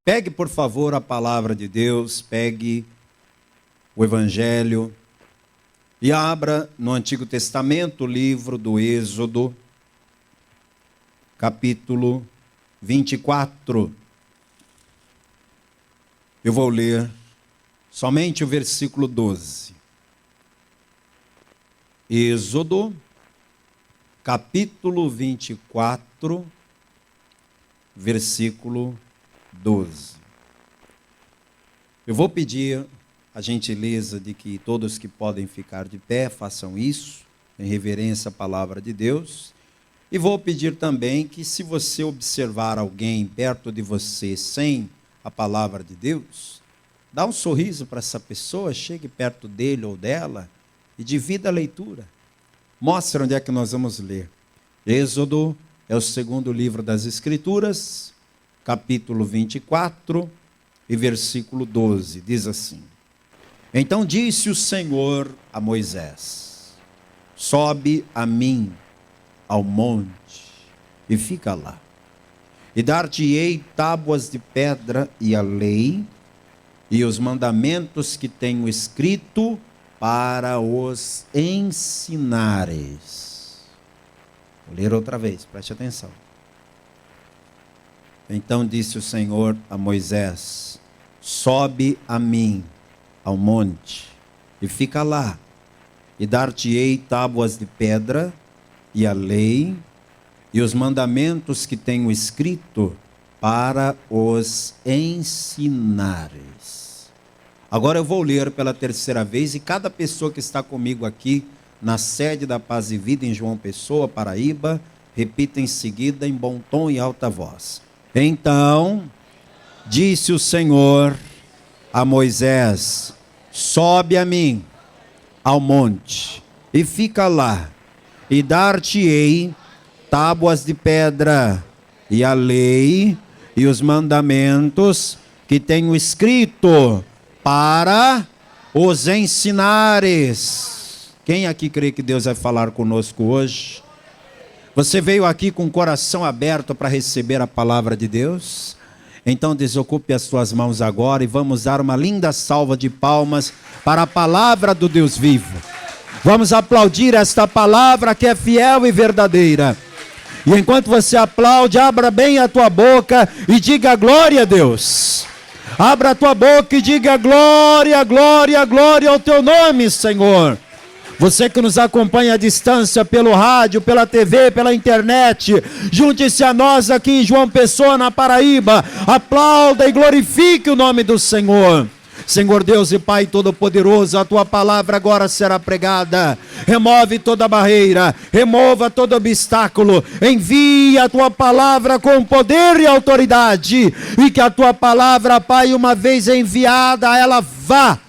Pegue, por favor, a palavra de Deus, pegue o Evangelho e abra no Antigo Testamento o livro do Êxodo, capítulo 24. Eu vou ler somente o versículo 12. Êxodo, capítulo 24, versículo 12. Eu vou pedir a gentileza de que todos que podem ficar de pé façam isso, em reverência à palavra de Deus. E vou pedir também que, se você observar alguém perto de você sem a palavra de Deus, dá um sorriso para essa pessoa, chegue perto dele ou dela e divida a leitura. Mostra onde é que nós vamos ler. Êxodo é o segundo livro das Escrituras, capítulo 24 e versículo 12. Diz assim: Então disse o Senhor a Moisés: Sobe a mim ao monte e fica lá. E dar-te-ei tábuas de pedra e a lei e os mandamentos que tenho escrito para os ensinares. Vou ler outra vez, preste atenção. Então disse o Senhor a Moisés: Sobe a mim ao monte e fica lá, e dar-te-ei tábuas de pedra e a lei e os mandamentos que tenho escrito para os ensinares. Agora eu vou ler pela terceira vez, e cada pessoa que está comigo aqui na sede da Paz e Vida em João Pessoa, Paraíba, repita em seguida em bom tom e alta voz. Então disse o Senhor a Moisés: Sobe a mim ao monte e fica lá, e dar-te-ei tábuas de pedra e a lei e os mandamentos que tenho escrito para os ensinares. Quem aqui crê que Deus vai falar conosco hoje? Você veio aqui com o coração aberto para receber a palavra de Deus? Então desocupe as suas mãos agora e vamos dar uma linda salva de palmas para a palavra do Deus vivo. Vamos aplaudir esta palavra que é fiel e verdadeira. E enquanto você aplaude, abra bem a tua boca e diga glória a Deus. Abra a tua boca e diga glória, glória, glória ao teu nome, Senhor. Você que nos acompanha à distância pelo rádio, pela TV, pela internet, junte-se a nós aqui em João Pessoa, na Paraíba. Aplauda e glorifique o nome do Senhor. Senhor Deus e Pai Todo-Poderoso, a Tua palavra agora será pregada. Remove toda barreira, remova todo obstáculo. Envia a Tua palavra com poder e autoridade. E que a Tua palavra, Pai, uma vez enviada, ela vá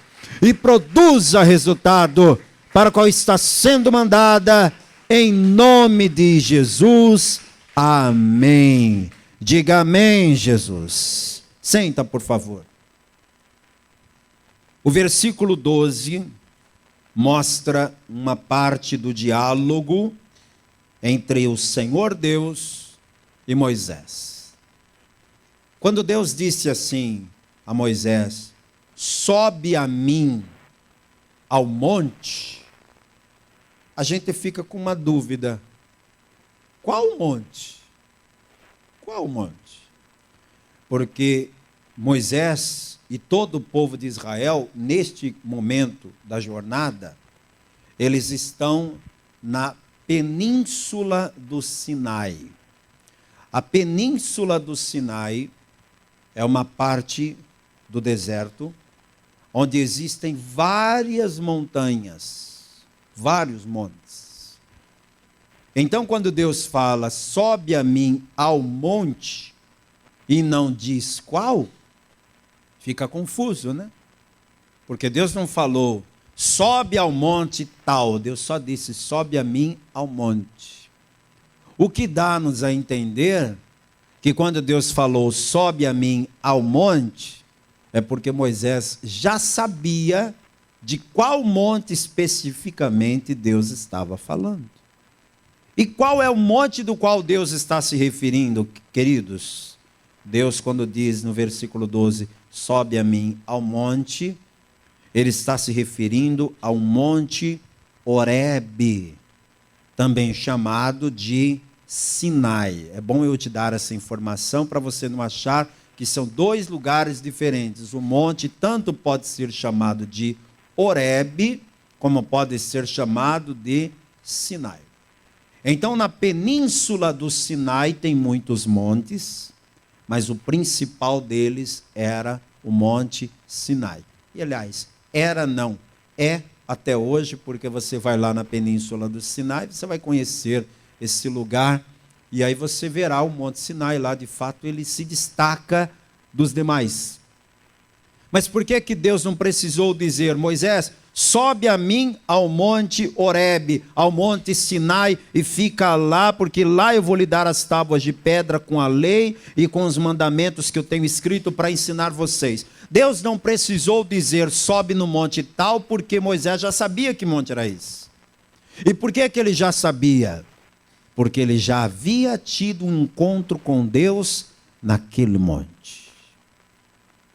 e produza resultado para o qual está sendo mandada. Em nome de Jesus, amém. Diga amém, Jesus. Senta, por favor. O versículo 12 mostra uma parte do diálogo entre o Senhor Deus e Moisés. Quando Deus disse assim a Moisés: Sobe a mim ao monte, a gente fica com uma dúvida. Qual monte? Qual monte? Porque Moisés e todo o povo de Israel, neste momento da jornada, eles estão na península do Sinai. A península do Sinai é uma parte do deserto, onde existem várias montanhas, vários montes. Então, quando Deus fala, sobe a mim ao monte, e não diz qual, fica confuso, né? Porque Deus não falou, sobe ao monte tal. Deus só disse, sobe a mim ao monte. O que dá-nos a entender que quando Deus falou, sobe a mim ao monte, é porque Moisés já sabia de qual monte especificamente Deus estava falando. E qual é o monte do qual Deus está se referindo, queridos? Deus, quando diz no versículo 12, sobe a mim ao monte, ele está se referindo ao monte Horebe, também chamado de Sinai. É bom eu te dar essa informação para você não achar que são dois lugares diferentes. O monte tanto pode ser chamado de Horebe, como pode ser chamado de Sinai. Então, na península do Sinai tem muitos montes, mas o principal deles era o monte Sinai. E, aliás, era não, é até hoje, porque você vai lá na península do Sinai, você vai conhecer esse lugar, e aí você verá o monte Sinai lá, de fato, ele se destaca dos demais. Mas por que Deus não precisou dizer, Moisés, sobe a mim ao monte Horebe, ao monte Sinai, e fica lá, porque lá eu vou lhe dar as tábuas de pedra com a lei e com os mandamentos que eu tenho escrito para ensinar vocês. Deus não precisou dizer, sobe no monte tal, porque Moisés já sabia que monte era esse. E por que ele já sabia? Porque ele já havia tido um encontro com Deus naquele monte.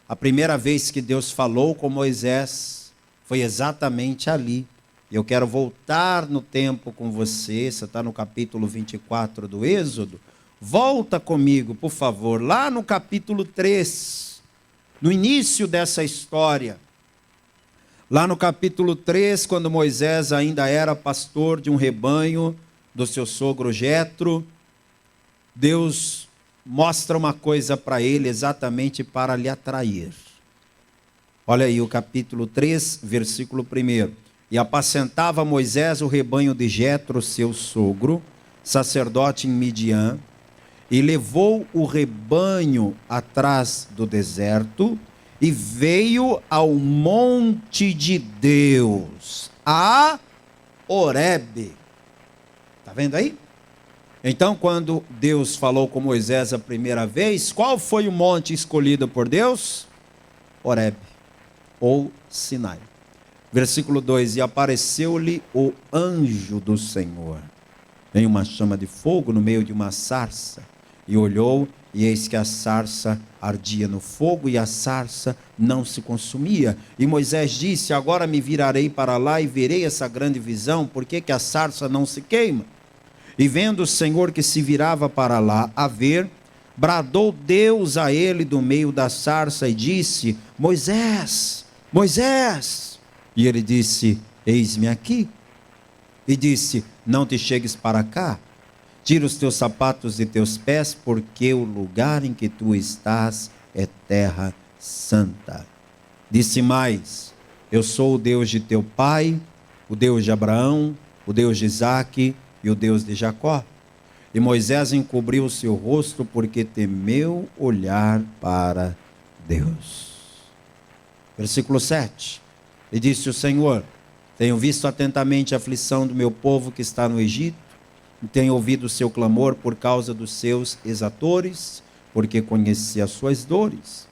A primeira vez que Deus falou com Moisés foi exatamente ali. Eu quero voltar no tempo com você. Você está no capítulo 24 do Êxodo. Volta comigo, por favor, lá no capítulo 3, no início dessa história. Lá no capítulo 3, quando Moisés ainda era pastor de um rebanho do seu sogro Jetro, Deus mostra uma coisa para ele exatamente para lhe atrair. Olha aí o capítulo 3, versículo 1. E apacentava Moisés o rebanho de Jetro, seu sogro, sacerdote em Midian, e levou o rebanho atrás do deserto, e veio ao monte de Deus, a Horebe. Está vendo aí? Então, quando Deus falou com Moisés a primeira vez, qual foi o monte escolhido por Deus? Horebe, ou Sinai. Versículo 2, e apareceu-lhe o anjo do Senhor, em uma chama de fogo no meio de uma sarça, e olhou, e eis que a sarça ardia no fogo, e a sarça não se consumia. E Moisés disse, agora me virarei para lá e verei essa grande visão, por que a sarça não se queima? E vendo o Senhor que se virava para lá a ver, bradou Deus a ele do meio da sarça e disse, Moisés, Moisés. E ele disse, eis-me aqui. E disse, não te chegues para cá, tira os teus sapatos de teus pés, porque o lugar em que tu estás é terra santa. Disse mais, eu sou o Deus de teu pai, o Deus de Abraão, o Deus de Isaque e o Deus de Jacó. E Moisés encobriu o seu rosto, porque temeu olhar para Deus. Versículo 7. E disse o Senhor, tenho visto atentamente a aflição do meu povo que está no Egito, e tenho ouvido o seu clamor por causa dos seus exatores, porque conheci as suas dores.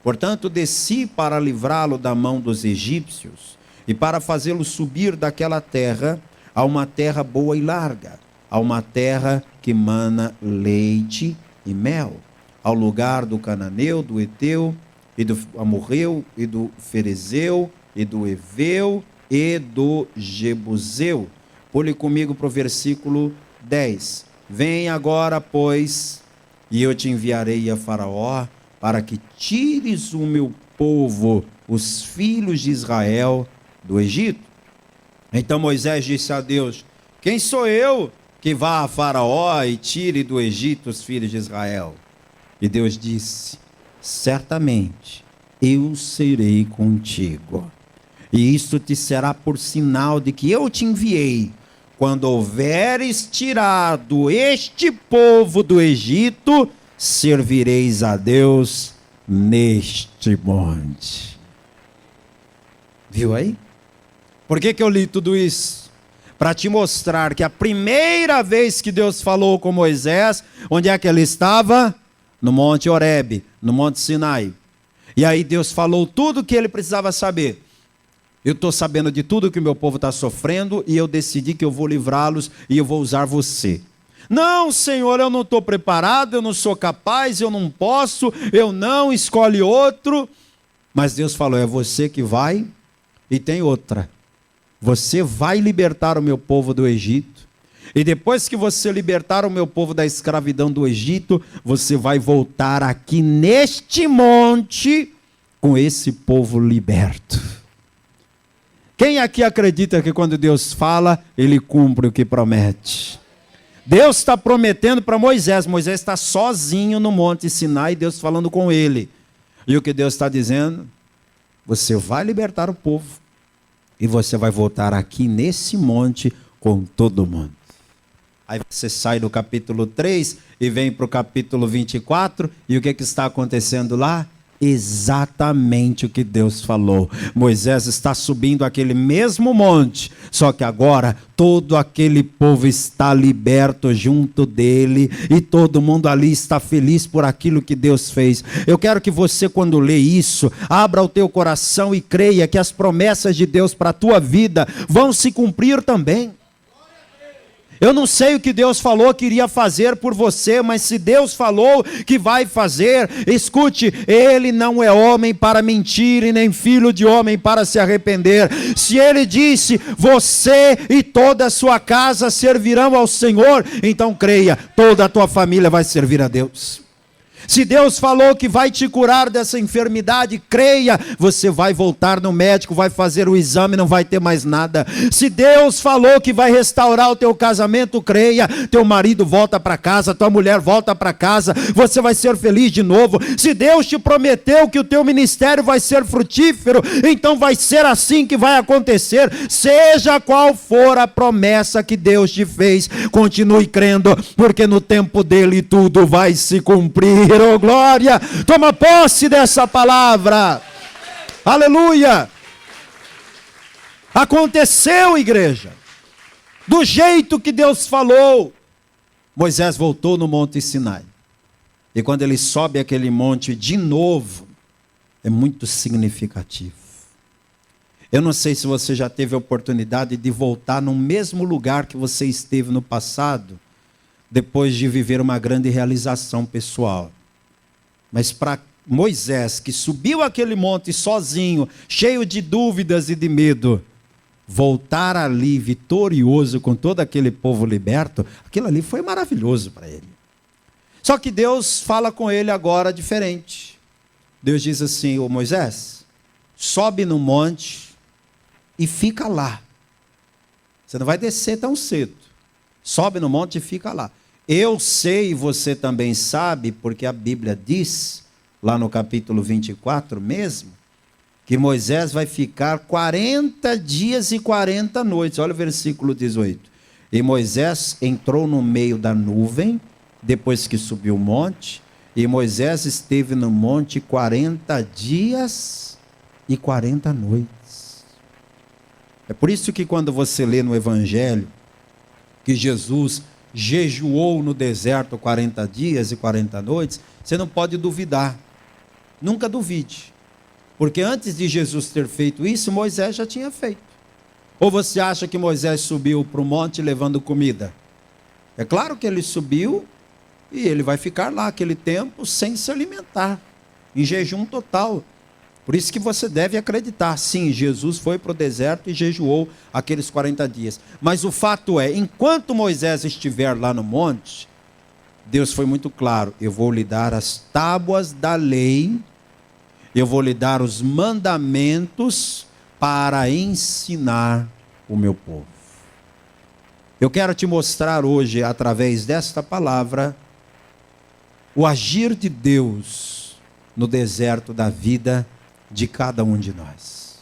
Portanto, desci para livrá-lo da mão dos egípcios, e para fazê-lo subir daquela terra, a uma terra boa e larga, a uma terra que mana leite e mel, ao lugar do cananeu, do Eteu, e do Amorreu, e do Ferezeu, e do Eveu, e do Jebuseu. Pule comigo para o versículo 10. Vem agora, pois, e eu te enviarei a Faraó, para que tires o meu povo, os filhos de Israel, do Egito. Então Moisés disse a Deus, quem sou eu que vá a Faraó e tire do Egito os filhos de Israel? E Deus disse, certamente eu serei contigo, e isto te será por sinal de que eu te enviei, quando houveres tirado este povo do Egito, servireis a Deus neste monte. Viu aí? Por que eu li tudo isso? Para te mostrar que a primeira vez que Deus falou com Moisés, onde é que ele estava? No Monte Horebe, no Monte Sinai. E aí Deus falou tudo o que ele precisava saber. Eu estou sabendo de tudo que o meu povo está sofrendo, e eu decidi que eu vou livrá-los, e eu vou usar você. Não, Senhor, eu não estou preparado, eu não sou capaz, eu não posso, eu não, escolhe outro. Mas Deus falou, é você que vai, e tem outra. Você vai libertar o meu povo do Egito. E depois que você libertar o meu povo da escravidão do Egito, você vai voltar aqui neste monte com esse povo liberto. Quem aqui acredita que quando Deus fala, Ele cumpre o que promete? Deus está prometendo para Moisés. Moisés está sozinho no Monte Sinai, Deus falando com ele. E o que Deus está dizendo? Você vai libertar o povo. E você vai voltar aqui nesse monte com todo mundo. Aí você sai do capítulo 3 e vem para o capítulo 24. E o que está acontecendo lá? Exatamente o que Deus falou. Moisés está subindo aquele mesmo monte, só que agora todo aquele povo está liberto junto dele, e todo mundo ali está feliz por aquilo que Deus fez. Eu quero que você, quando lê isso, abra o teu coração e creia que as promessas de Deus para a tua vida vão se cumprir também. Eu não sei o que Deus falou que iria fazer por você, mas se Deus falou que vai fazer, escute, Ele não é homem para mentir e nem filho de homem para se arrepender. Se Ele disse, você e toda a sua casa servirão ao Senhor, então creia, toda a tua família vai servir a Deus. Se Deus falou que vai te curar dessa enfermidade, creia, você vai voltar no médico, vai fazer o exame, não vai ter mais nada. Se Deus falou que vai restaurar o teu casamento, creia, teu marido volta para casa, tua mulher volta para casa, você vai ser feliz de novo. Se Deus te prometeu que o teu ministério vai ser frutífero, então vai ser assim que vai acontecer. Seja qual for a promessa que Deus te fez, continue crendo, porque no tempo dele tudo vai se cumprir. Oh, glória, toma posse dessa palavra, aleluia. Aconteceu, igreja, do jeito que Deus falou. Moisés voltou no Monte Sinai, e quando ele sobe aquele monte de novo, é muito significativo. Eu não sei se você já teve a oportunidade de voltar no mesmo lugar que você esteve no passado, depois de viver uma grande realização pessoal. Mas para Moisés, que subiu aquele monte sozinho, cheio de dúvidas e de medo, voltar ali vitorioso com todo aquele povo liberto, aquilo ali foi maravilhoso para ele. Só que Deus fala com ele agora diferente. Deus diz assim, ô Moisés, sobe no monte e fica lá. Você não vai descer tão cedo. Sobe no monte e fica lá. Eu sei, e você também sabe, porque a Bíblia diz, lá no capítulo 24 mesmo, que Moisés vai ficar 40 dias e 40 noites. Olha o versículo 18. E Moisés entrou no meio da nuvem, depois que subiu o monte, e Moisés esteve no monte 40 dias e 40 noites. É por isso que quando você lê no Evangelho, que Jesus jejuou no deserto 40 dias e 40 noites, você não pode duvidar. Nunca duvide. Porque antes de Jesus ter feito isso, Moisés já tinha feito. Ou você acha que Moisés subiu para o monte levando comida? É claro que ele subiu e ele vai ficar lá aquele tempo sem se alimentar, em jejum total. Por isso que você deve acreditar, sim, Jesus foi para o deserto e jejuou aqueles 40 dias. Mas o fato é, enquanto Moisés estiver lá no monte, Deus foi muito claro, eu vou lhe dar as tábuas da lei, eu vou lhe dar os mandamentos para ensinar o meu povo. Eu quero te mostrar hoje, através desta palavra, o agir de Deus no deserto da vida de cada um de nós.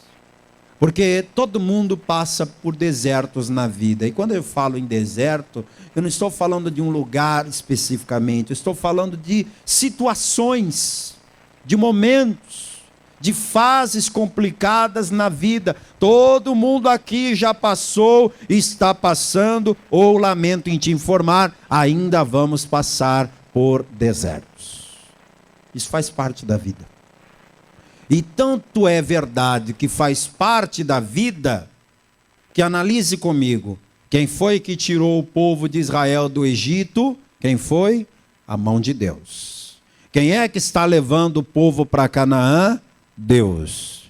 Porque todo mundo passa por desertos na vida. E quando eu falo em deserto, eu não estou falando de um lugar especificamente, eu estou falando de situações, de momentos, de fases complicadas na vida. Todo mundo aqui já passou, está passando, ou lamento em te informar, ainda vamos passar por desertos. Isso faz parte da vida. E tanto é verdade que faz parte da vida, que analise comigo, Quem foi que tirou o povo de Israel do Egito? Quem foi? A mão de Deus. Quem é que está levando o povo para Canaã? Deus.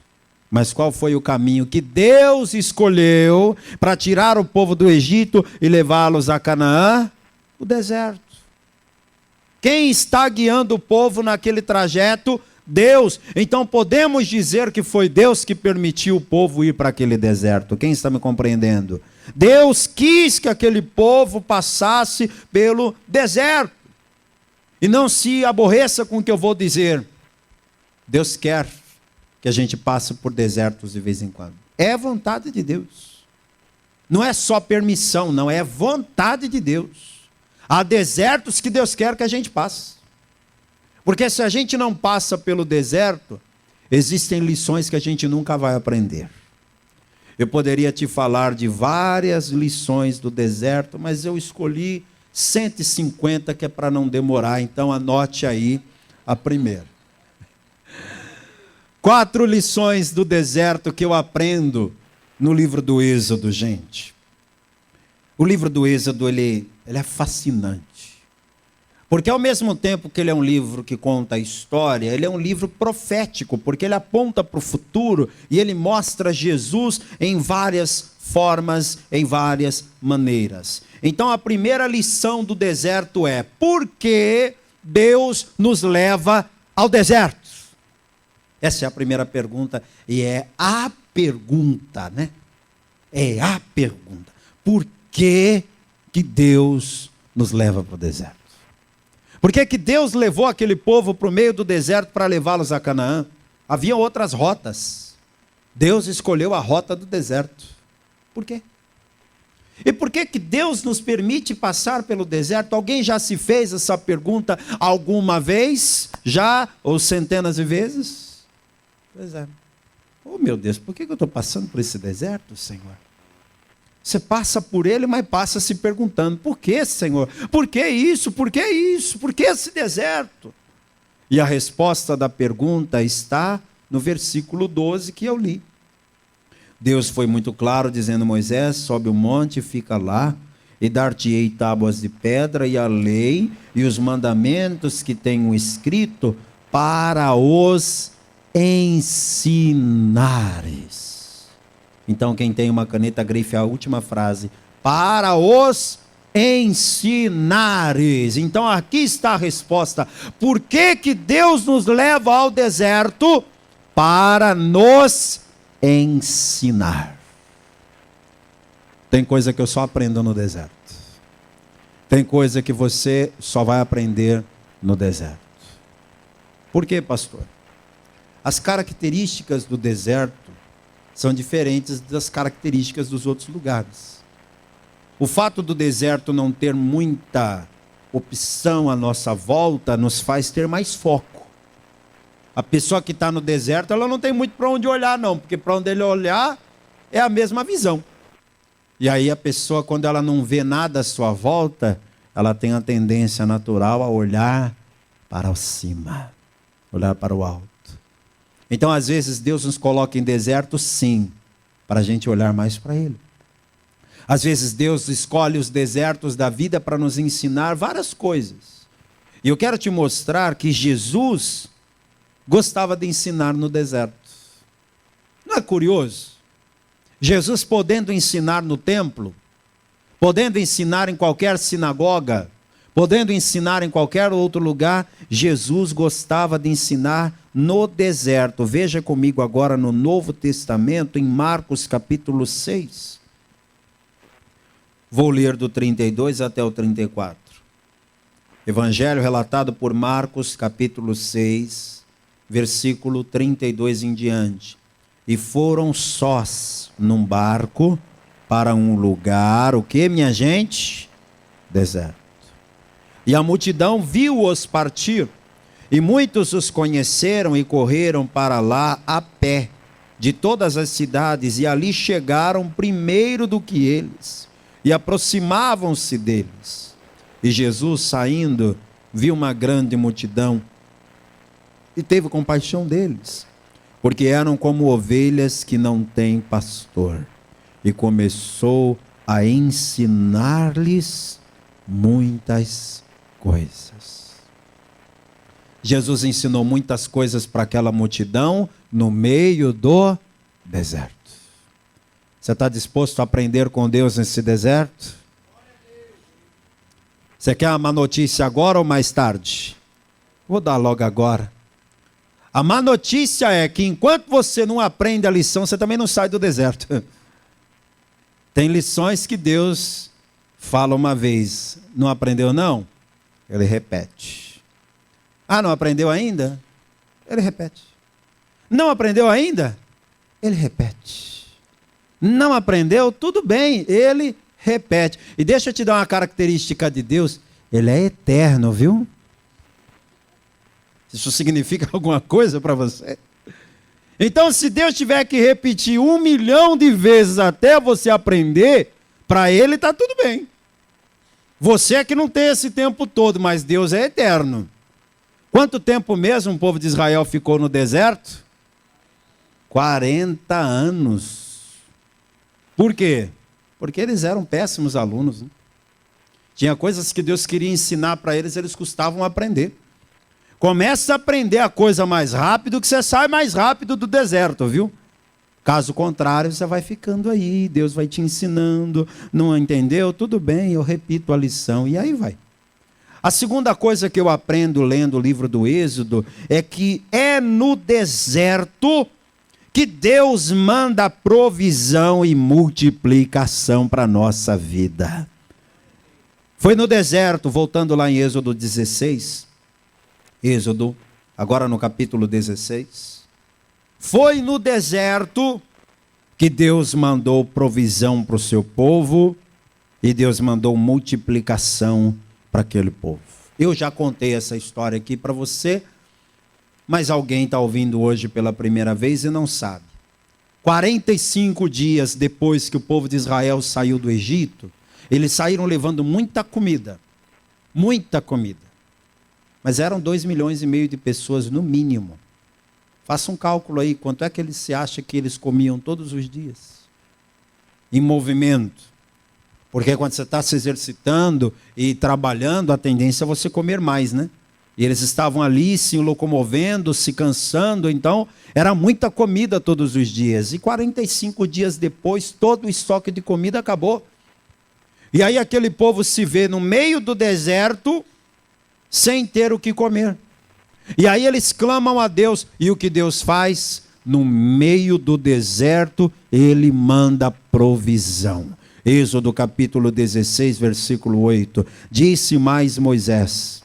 Mas qual foi o caminho que Deus escolheu para tirar o povo do Egito e levá-los a Canaã? O deserto. Quem está guiando o povo naquele trajeto? Deus. Então podemos dizer que foi Deus que permitiu o povo ir para aquele deserto. Quem está me compreendendo? Deus quis que aquele povo passasse pelo deserto. E não se aborreça com o que eu vou dizer. Deus quer que a gente passe por desertos de vez em quando. É vontade de Deus. Não é só permissão, não, é vontade de Deus. Há desertos que Deus quer que a gente passe. Porque se a gente não passa pelo deserto, existem lições que a gente nunca vai aprender. Eu poderia te falar de várias lições do deserto, mas eu escolhi 150 que é para não demorar, então anote aí a primeira. 4 lições do deserto que eu aprendo no livro do Êxodo, gente. O livro do Êxodo, ele é fascinante. Porque ao mesmo tempo que ele é um livro que conta a história, ele é um livro profético, porque ele aponta para o futuro e ele mostra Jesus em várias formas, em várias maneiras. Então a primeira lição do deserto é: por que Deus nos leva ao deserto? Essa é a primeira pergunta e é a pergunta, né? É a pergunta. Por que Deus nos leva para o deserto? Por que Deus levou aquele povo para o meio do deserto para levá-los a Canaã? Havia outras rotas. Deus escolheu a rota do deserto. Por quê? E por que Deus nos permite passar pelo deserto? Alguém já se fez essa pergunta alguma vez? Já? Ou centenas de vezes? Pois é. Oh meu Deus, por que eu estou passando por esse deserto, Senhor? Você passa por ele, mas passa se perguntando: por que, Senhor? Por que isso? Por que isso? Por que esse deserto? E a resposta da pergunta está no versículo 12 que eu li. Deus foi muito claro, dizendo: Moisés, sobe o monte, fica lá, e dar-te-ei tábuas de pedra e a lei e os mandamentos que tenho escrito para os ensinares. Então, quem tem uma caneta, grife a última frase: para os ensinares. Então, aqui está a resposta. Por que Deus nos leva ao deserto? Para nos ensinar. Tem coisa que eu só aprendo no deserto. Tem coisa que você só vai aprender no deserto. Por quê, pastor? As características do deserto são diferentes das características dos outros lugares. O fato do deserto não ter muita opção à nossa volta nos faz ter mais foco. A pessoa que está no deserto, ela não tem muito para onde olhar não, porque para onde ele olhar é a mesma visão. E aí a pessoa, quando ela não vê nada à sua volta, ela tem a tendência natural a olhar para cima, olhar para o alto. Então, às vezes, Deus nos coloca em deserto, sim, para a gente olhar mais para Ele. Às vezes, Deus escolhe os desertos da vida para nos ensinar várias coisas. E eu quero te mostrar que Jesus gostava de ensinar no deserto. Não é curioso? Jesus podendo ensinar no templo, podendo ensinar em qualquer sinagoga, podendo ensinar em qualquer outro lugar, Jesus gostava de ensinar no deserto. Veja comigo agora no Novo Testamento, em Marcos capítulo 6. Vou ler do 32 até o 34. Evangelho relatado por Marcos capítulo 6, versículo 32 em diante. E foram sós num barco para um lugar, o que, minha gente? Deserto. E a multidão viu-os partir, e muitos os conheceram e correram para lá a pé, de todas as cidades, e ali chegaram primeiro do que eles, e aproximavam-se deles. E Jesus, saindo, viu uma grande multidão, e teve compaixão deles, porque eram como ovelhas que não têm pastor, e começou a ensinar-lhes muitas coisas. Jesus ensinou muitas coisas para aquela multidão no meio do deserto. Você está disposto a aprender com Deus nesse deserto? Você quer uma notícia agora ou mais tarde? Vou dar logo agora. A má notícia é que enquanto você não aprende a lição, você também não sai do deserto. Tem lições que Deus fala uma vez, não aprendeu não? Ele repete. Ah, não aprendeu ainda? Ele repete. Não aprendeu ainda? Ele repete. Não aprendeu? Tudo bem, ele repete. E deixa eu te dar uma característica de Deus, ele é eterno, viu? Isso significa alguma coisa para você? Então, se Deus tiver que repetir 1 milhão de vezes até você aprender, para ele está tudo bem. Você é que não tem esse tempo todo, mas Deus é eterno. Quanto tempo mesmo o povo de Israel ficou no deserto? 40 anos. Por quê? Porque eles eram péssimos alunos, né? Tinha coisas que Deus queria ensinar para eles, eles custavam aprender. Começa a aprender a coisa mais rápido, que você sai mais rápido do deserto, viu? Caso contrário, você vai ficando aí, Deus vai te ensinando, não entendeu? Tudo bem, eu repito a lição, e aí vai. A segunda coisa que eu aprendo lendo o livro do Êxodo é que é no deserto que Deus manda provisão e multiplicação para a nossa vida. Foi no deserto, voltando lá em Êxodo 16, Êxodo, agora no capítulo 16. Foi no deserto que Deus mandou provisão para o seu povo e Deus mandou multiplicação para aquele povo. Eu já contei essa história aqui para você, mas alguém está ouvindo hoje pela primeira vez e não sabe. 45 dias depois que o povo de Israel saiu do Egito, eles saíram levando muita comida. Muita comida. Mas eram 2,5 milhões de pessoas no mínimo. Faça um cálculo aí, quanto é que se acha que eles comiam todos os dias? Em movimento. Porque quando você está se exercitando e trabalhando, a tendência é você comer mais, né? E eles estavam ali se locomovendo, se cansando, então era muita comida todos os dias. E 45 dias depois, todo o estoque de comida acabou. E aí aquele povo se vê no meio do deserto, sem ter o que comer. E aí eles clamam a Deus, e o que Deus faz? No meio do deserto, ele manda provisão. Êxodo capítulo 16, versículo 8. Disse mais Moisés: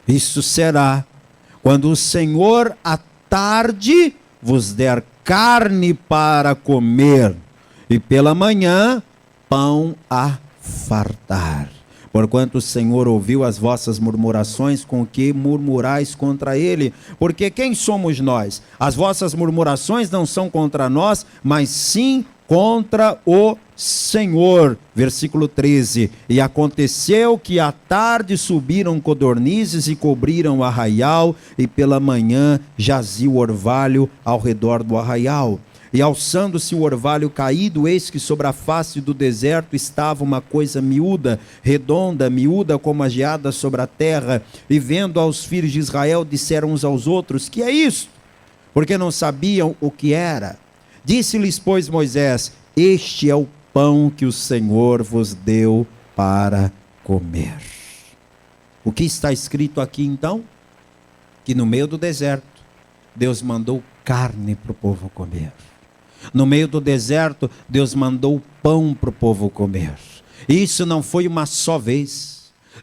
isso será quando o Senhor à tarde vos der carne para comer, e pela manhã pão a fartar. Porquanto o Senhor ouviu as vossas murmurações com que murmurais contra ele. Porque quem somos nós? As vossas murmurações não são contra nós, mas sim contra o Senhor. Versículo 13. E aconteceu que à tarde subiram codornizes e cobriram o arraial, e pela manhã jazia o orvalho ao redor do arraial. E alçando-se o orvalho caído, eis que sobre a face do deserto estava uma coisa miúda, redonda, miúda como a geada sobre a terra. E vendo aos filhos de Israel, disseram uns aos outros: que é isto? Porque não sabiam o que era. Disse-lhes, pois, Moisés: este é o pão que o Senhor vos deu para comer. O que está escrito aqui então? Que no meio do deserto, Deus mandou carne para o povo comer. No meio do deserto, Deus mandou pão para o povo comer. Isso não foi uma só vez.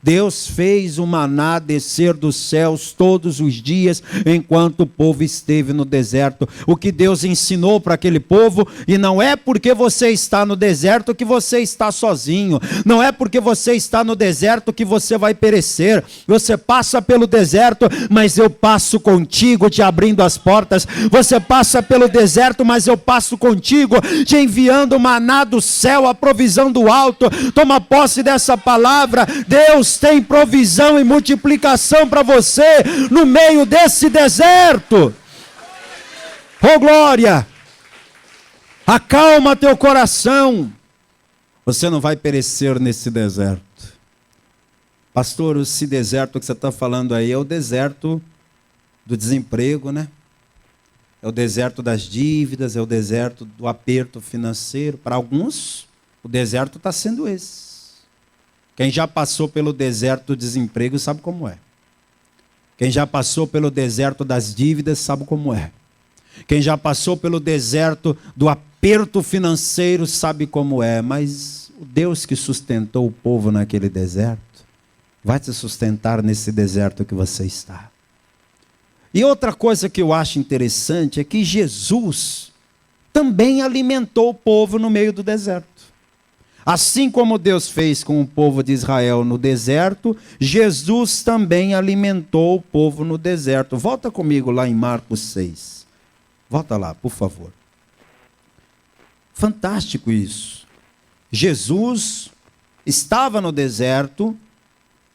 Deus fez o maná descer dos céus todos os dias, enquanto o povo esteve no deserto. O que Deus ensinou para aquele povo, e não é porque você está no deserto que você está sozinho. Não é porque você está no deserto que você vai perecer. Você passa pelo deserto, mas eu passo contigo, te abrindo as portas. Você passa pelo deserto, mas eu passo contigo, te enviando o maná do céu, a provisão do alto. Toma posse dessa palavra. Deus tem provisão e multiplicação para você no meio desse deserto. Oh glória! Acalma teu coração. Você não vai perecer nesse deserto. Pastor, esse deserto que você está falando aí é o deserto do desemprego, né? É o deserto das dívidas, é o deserto do aperto financeiro. Para alguns, o deserto está sendo esse. Quem já passou pelo deserto do desemprego sabe como é. Quem já passou pelo deserto das dívidas sabe como é. Quem já passou pelo deserto do aperto financeiro sabe como é. Mas o Deus que sustentou o povo naquele deserto vai te sustentar nesse deserto que você está. E outra coisa que eu acho interessante é que Jesus também alimentou o povo no meio do deserto. Assim como Deus fez com o povo de Israel no deserto, Jesus também alimentou o povo no deserto. Volta comigo lá em Marcos 6. Volta lá, por favor. Fantástico isso. Jesus estava no deserto,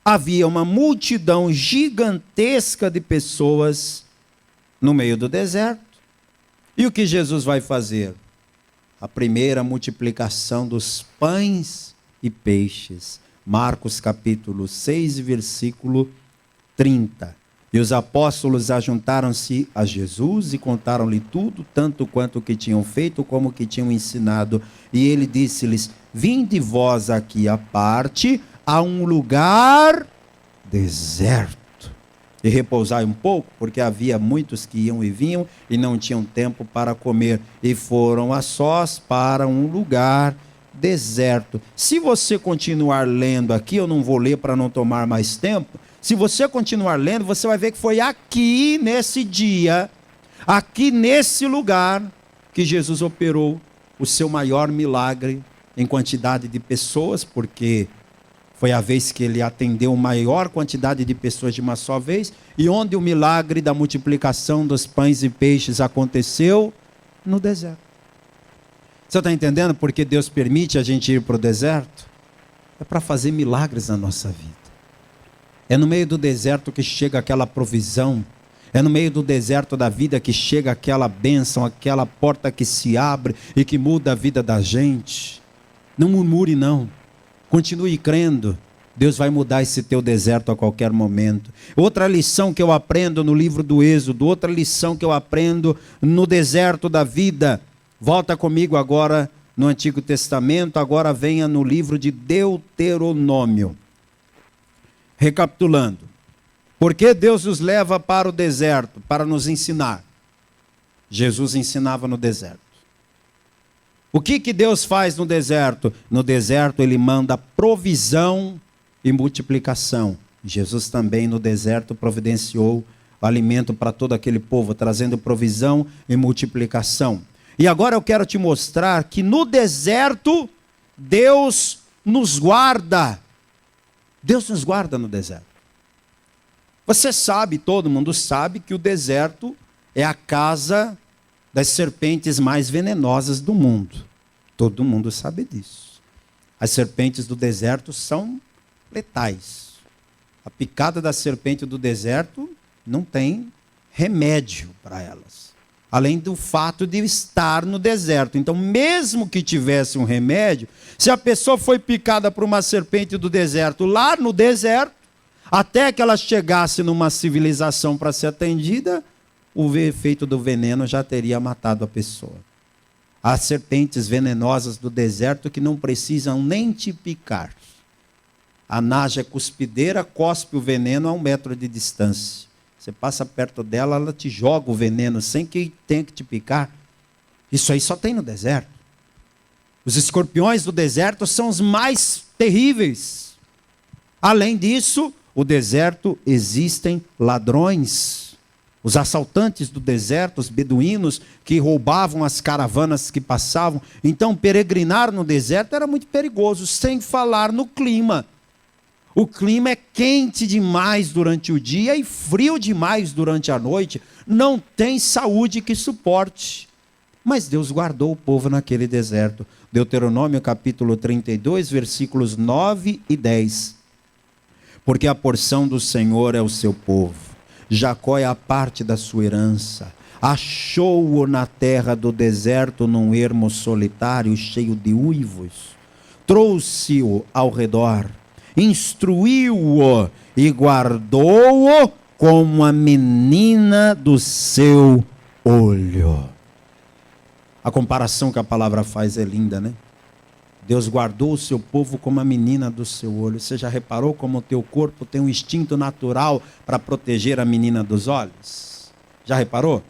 havia uma multidão gigantesca de pessoas no meio do deserto. E o que Jesus vai fazer? A primeira multiplicação dos pães e peixes. Marcos capítulo 6, versículo 30. E os apóstolos ajuntaram-se a Jesus e contaram-lhe tudo, tanto quanto o que tinham feito como o que tinham ensinado. E ele disse-lhes: vinde vós aqui à parte, a um lugar deserto, e repousai um pouco, porque havia muitos que iam e vinham e não tinham tempo para comer, e foram a sós para um lugar deserto. Se você continuar lendo aqui, eu não vou ler para não tomar mais tempo. Se você continuar lendo, você vai ver que foi aqui nesse dia, aqui nesse lugar, que Jesus operou o seu maior milagre em quantidade de pessoas, porque foi a vez que ele atendeu maior quantidade de pessoas de uma só vez, e onde o milagre da multiplicação dos pães e peixes aconteceu? No deserto. Você está entendendo por que Deus permite a gente ir para o deserto? É para fazer milagres na nossa vida. É no meio do deserto que chega aquela provisão. É no meio do deserto da vida que chega aquela bênção, aquela porta que se abre e que muda a vida da gente. Não murmure não. Continue crendo, Deus vai mudar esse teu deserto a qualquer momento. Outra lição que eu aprendo no livro do Êxodo, outra lição que eu aprendo no deserto da vida. Volta comigo agora no Antigo Testamento, agora venha no livro de Deuteronômio. Recapitulando, por que Deus nos leva para o deserto? Para nos ensinar. Jesus ensinava no deserto. O que Deus faz no deserto? No deserto ele manda provisão e multiplicação. Jesus também no deserto providenciou o alimento para todo aquele povo, trazendo provisão e multiplicação. E agora eu quero te mostrar que no deserto Deus nos guarda. Deus nos guarda no deserto. Você sabe, todo mundo sabe, que o deserto é a casa das serpentes mais venenosas do mundo. Todo mundo sabe disso. As serpentes do deserto são letais. A picada da serpente do deserto não tem remédio para elas. Além do fato de estar no deserto. Então, mesmo que tivesse um remédio, se a pessoa foi picada por uma serpente do deserto, lá no deserto, até que ela chegasse numa civilização para ser atendida, o efeito do veneno já teria matado a pessoa. Há serpentes venenosas do deserto que não precisam nem te picar. A naja cuspideira cospe o veneno a 1 metro de distância. Você passa perto dela, ela te joga o veneno sem que tenha que te picar. Isso aí só tem no deserto. Os escorpiões do deserto são os mais terríveis. Além disso, o deserto existem ladrões. Os assaltantes do deserto, os beduínos que roubavam as caravanas que passavam. Então, peregrinar no deserto era muito perigoso, sem falar no clima. O clima é quente demais durante o dia e frio demais durante a noite. Não tem saúde que suporte. Mas Deus guardou o povo naquele deserto. Deuteronômio capítulo 32, versículos 9 e 10. Porque a porção do Senhor é o seu povo. Jacó é a parte da sua herança. Achou-o na terra do deserto, num ermo solitário, cheio de uivos. trouxe-o ao redor, instruiu-o e guardou-o como a menina do seu olho. A comparação que a palavra faz é linda, né? Deus guardou o seu povo como a menina do seu olho. Você já reparou como o teu corpo tem um instinto natural para proteger a menina dos olhos? Já reparou?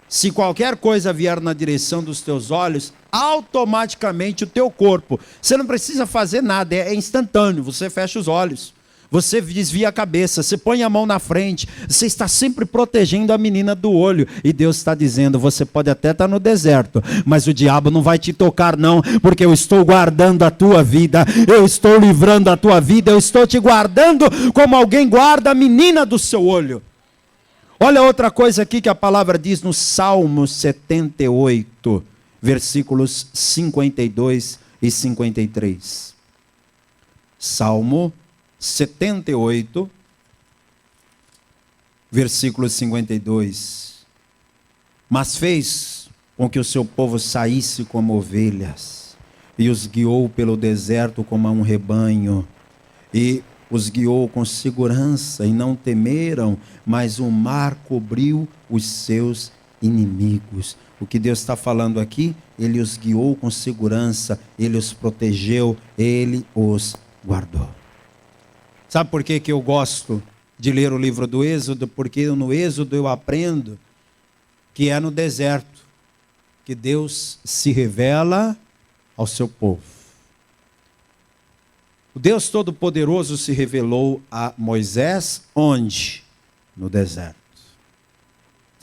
Se qualquer coisa vier na direção dos teus olhos, automaticamente o teu corpo, você não precisa fazer nada, é instantâneo, você fecha os olhos. Você desvia a cabeça, você põe a mão na frente, você está sempre protegendo a menina do olho. E Deus está dizendo, você pode até estar no deserto, mas o diabo não vai te tocar não, porque eu estou guardando a tua vida, eu estou livrando a tua vida, eu estou te guardando como alguém guarda a menina do seu olho. Olha outra coisa aqui que a palavra diz no Salmo 78, versículos 52 e 53. Salmo 78, versículo 52. Mas fez com que o seu povo saísse como ovelhas, e os guiou pelo deserto como a um rebanho, e os guiou com segurança, e não temeram, mas o mar cobriu os seus inimigos. O que Deus está falando aqui? Ele os guiou com segurança, Ele os protegeu, Ele os guardou. Sabe por que eu gosto de ler o livro do Êxodo? Porque no Êxodo eu aprendo que é no deserto que Deus se revela ao seu povo. O Deus Todo-Poderoso se revelou a Moisés onde? No deserto.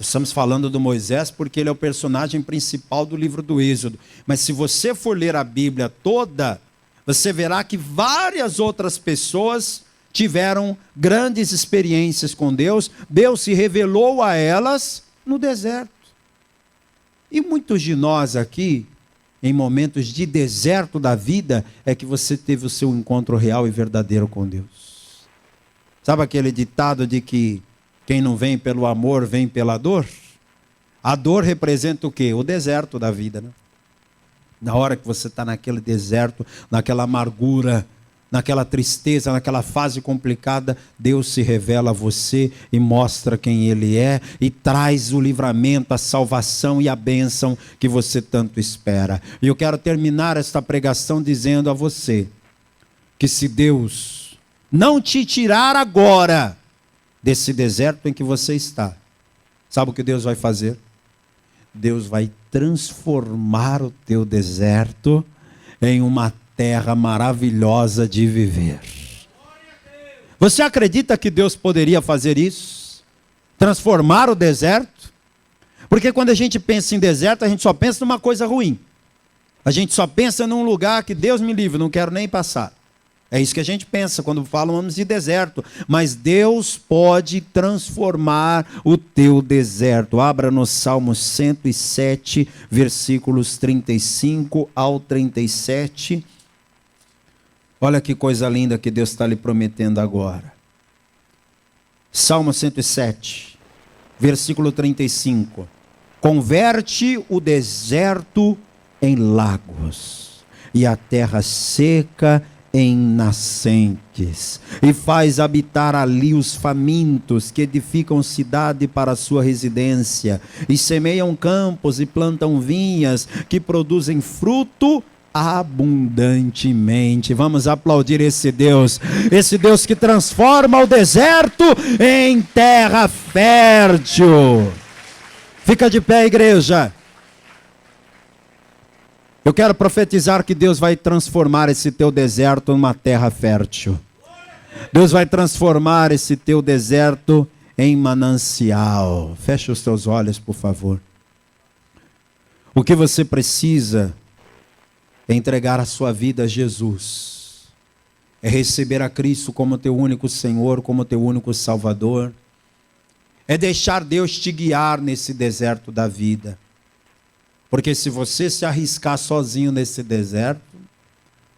Estamos falando do Moisés porque ele é o personagem principal do livro do Êxodo. Mas se você for ler a Bíblia toda, você verá que várias outras pessoas tiveram grandes experiências com Deus. Deus se revelou a elas no deserto. E muitos de nós aqui, em momentos de deserto da vida, é que você teve o seu encontro real e verdadeiro com Deus. Sabe aquele ditado de que quem não vem pelo amor, vem pela dor? A dor representa o quê? O deserto da vida, né? Na hora que você está naquele deserto, naquela amargura, naquela tristeza, naquela fase complicada, Deus se revela a você e mostra quem Ele é e traz o livramento, a salvação e a bênção que você tanto espera. E eu quero terminar esta pregação dizendo a você que se Deus não te tirar agora desse deserto em que você está, sabe o que Deus vai fazer? Deus vai transformar o teu deserto em uma terra maravilhosa de viver. Você acredita que Deus poderia fazer isso? Transformar o deserto? Porque quando a gente pensa em deserto, a gente só pensa numa coisa ruim. A gente só pensa num lugar que Deus me livre, não quero nem passar. É isso que a gente pensa quando falamos de deserto. Mas Deus pode transformar o teu deserto. Abra no Salmo 107, versículos 35 ao 37. Olha que coisa linda que Deus está lhe prometendo agora. Salmo 107, versículo 35. Converte o deserto em lagos, e a terra seca em nascentes, e faz habitar ali os famintos, que edificam cidade para a sua residência, e semeiam campos e plantam vinhas, que produzem fruto abundantemente. Vamos aplaudir esse Deus que transforma o deserto em terra fértil. Fica de pé, igreja. Eu quero profetizar que Deus vai transformar esse teu deserto numa terra fértil. Deus vai transformar esse teu deserto em manancial. Feche os teus olhos, por favor. O que você precisa é entregar a sua vida a Jesus. É receber a Cristo como teu único Senhor, como teu único Salvador. É deixar Deus te guiar nesse deserto da vida. Porque se você se arriscar sozinho nesse deserto,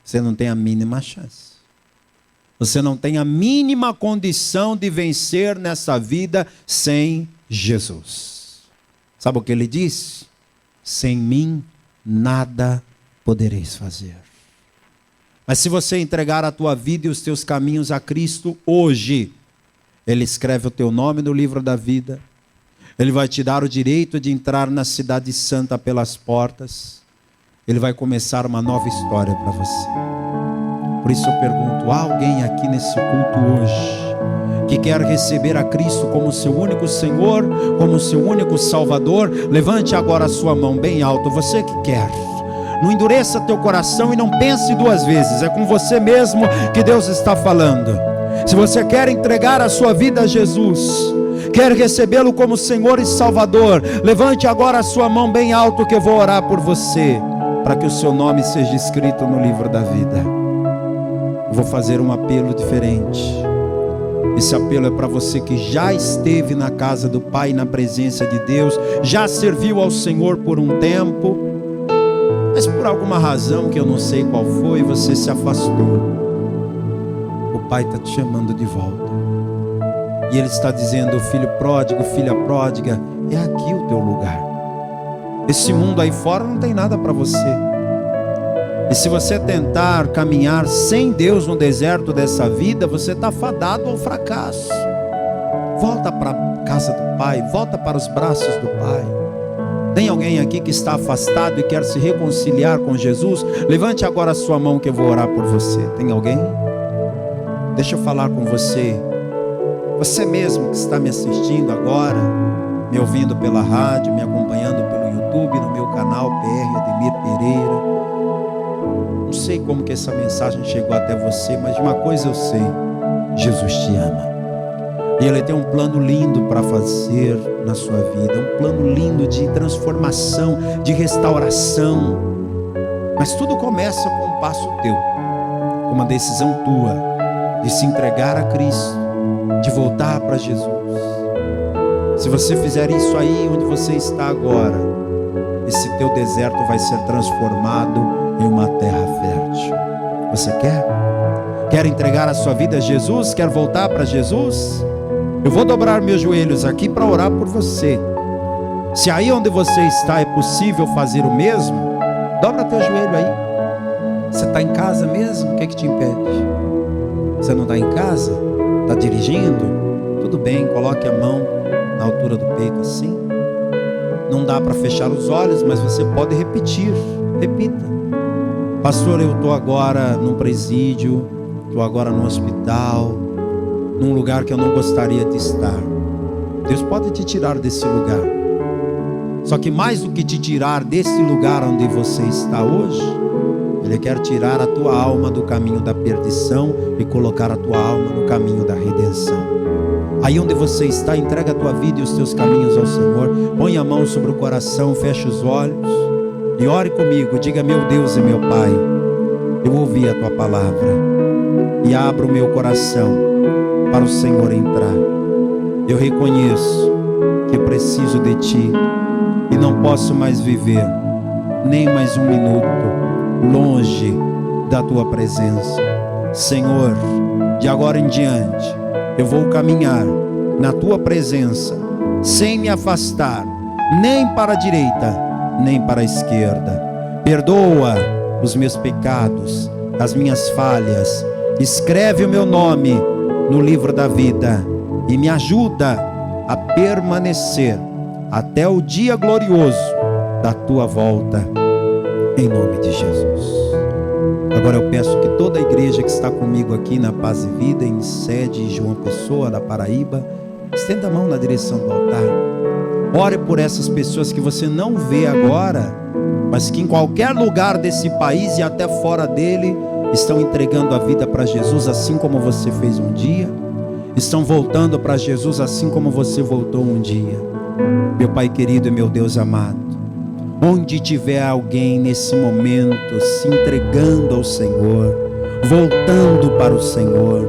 você não tem a mínima chance. Você não tem a mínima condição de vencer nessa vida sem Jesus. Sabe o que ele disse? Sem mim nada podereis fazer. Mas se você entregar a tua vida e os teus caminhos a Cristo hoje, Ele escreve o teu nome no livro da vida. Ele vai te dar o direito de entrar na cidade santa pelas portas. Ele vai começar uma nova história para você. Por isso eu pergunto, há alguém aqui nesse culto hoje que quer receber a Cristo como seu único Senhor, como seu único Salvador? Levante agora a sua mão bem alto, você que quer. Não endureça teu coração e não pense duas vezes, é com você mesmo que Deus está falando. Se você quer entregar a sua vida a Jesus, quer recebê-lo como Senhor e Salvador, levante agora a sua mão bem alto que eu vou orar por você, para que o seu nome seja escrito no livro da vida. Eu vou fazer um apelo diferente. Esse apelo é para você que já esteve na casa do Pai, na presença de Deus, já serviu ao Senhor por um tempo, mas por alguma razão que eu não sei qual foi, você se afastou. O Pai está te chamando de volta. E Ele está dizendo, filho pródigo, filha pródiga, é aqui o teu lugar. Esse mundo aí fora não tem nada para você. E se você tentar caminhar sem Deus no deserto dessa vida, você está fadado ao fracasso. Volta para a casa do Pai, volta para os braços do Pai. Tem alguém aqui que está afastado e quer se reconciliar com Jesus? Levante agora a sua mão que eu vou orar por você. Tem alguém? Deixa eu falar com você. Você mesmo que está me assistindo agora, me ouvindo pela rádio, me acompanhando pelo YouTube, no meu canal PR Ademir Pereira. Não sei como que essa mensagem chegou até você, mas de uma coisa eu sei: Jesus te ama. E Ele tem um plano lindo para fazer na sua vida, um plano lindo de transformação, de restauração. Mas tudo começa com um passo teu, com uma decisão tua, de se entregar a Cristo, de voltar para Jesus. Se você fizer isso aí onde você está agora, esse teu deserto vai ser transformado em uma terra fértil. Você quer? Quer entregar a sua vida a Jesus? Quer voltar para Jesus? Eu vou dobrar meus joelhos aqui para orar por você. Se aí onde você está é possível fazer o mesmo, dobra teu joelho aí. Você está em casa mesmo? O que te impede? Você não está em casa? Está dirigindo? Tudo bem, coloque a mão na altura do peito assim. Não dá para fechar os olhos, mas você pode repetir. Repita. Pastor, eu estou agora num presídio, estou agora num hospital, num lugar que eu não gostaria de estar. Deus pode te tirar desse lugar. Só que mais do que te tirar desse lugar onde você está hoje, Ele quer tirar a tua alma do caminho da perdição e colocar a tua alma no caminho da redenção. Aí onde você está, entrega a tua vida e os teus caminhos ao Senhor. Põe a mão sobre o coração, fecha os olhos e ore comigo. Diga: meu Deus e meu Pai, eu ouvi a tua palavra e abro o meu coração para o Senhor entrar. Eu reconheço que preciso de ti e não posso mais viver nem mais um minuto longe da tua presença. Senhor, de agora em diante eu vou caminhar na tua presença sem me afastar nem para a direita nem para a esquerda. Perdoa os meus pecados, as minhas falhas. Escreve o meu nome no livro da vida e me ajuda a permanecer até o dia glorioso da tua volta, em nome de Jesus. Agora eu peço que toda a igreja que está comigo aqui na Paz e Vida, em sede João Pessoa, da Paraíba, estenda a mão na direção do altar. Ore por essas pessoas que você não vê agora, mas que em qualquer lugar desse país e até fora dele estão entregando a vida para Jesus, assim como você fez um dia. Estão voltando para Jesus assim como você voltou um dia. Meu Pai querido e meu Deus amado, onde tiver alguém nesse momento se entregando ao Senhor, voltando para o Senhor,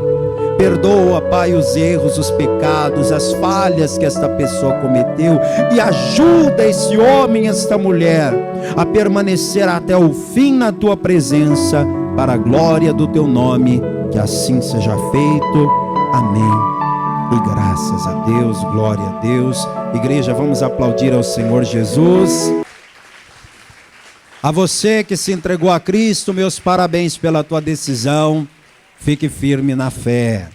perdoa, Pai, os erros, os pecados, as falhas que esta pessoa cometeu e ajuda esse homem, esta mulher a permanecer até o fim na tua presença, para a glória do teu nome. Que assim seja feito. Amém. E graças a Deus, glória a Deus. Igreja, vamos aplaudir ao Senhor Jesus. A você que se entregou a Cristo, meus parabéns pela tua decisão. Fique firme na fé.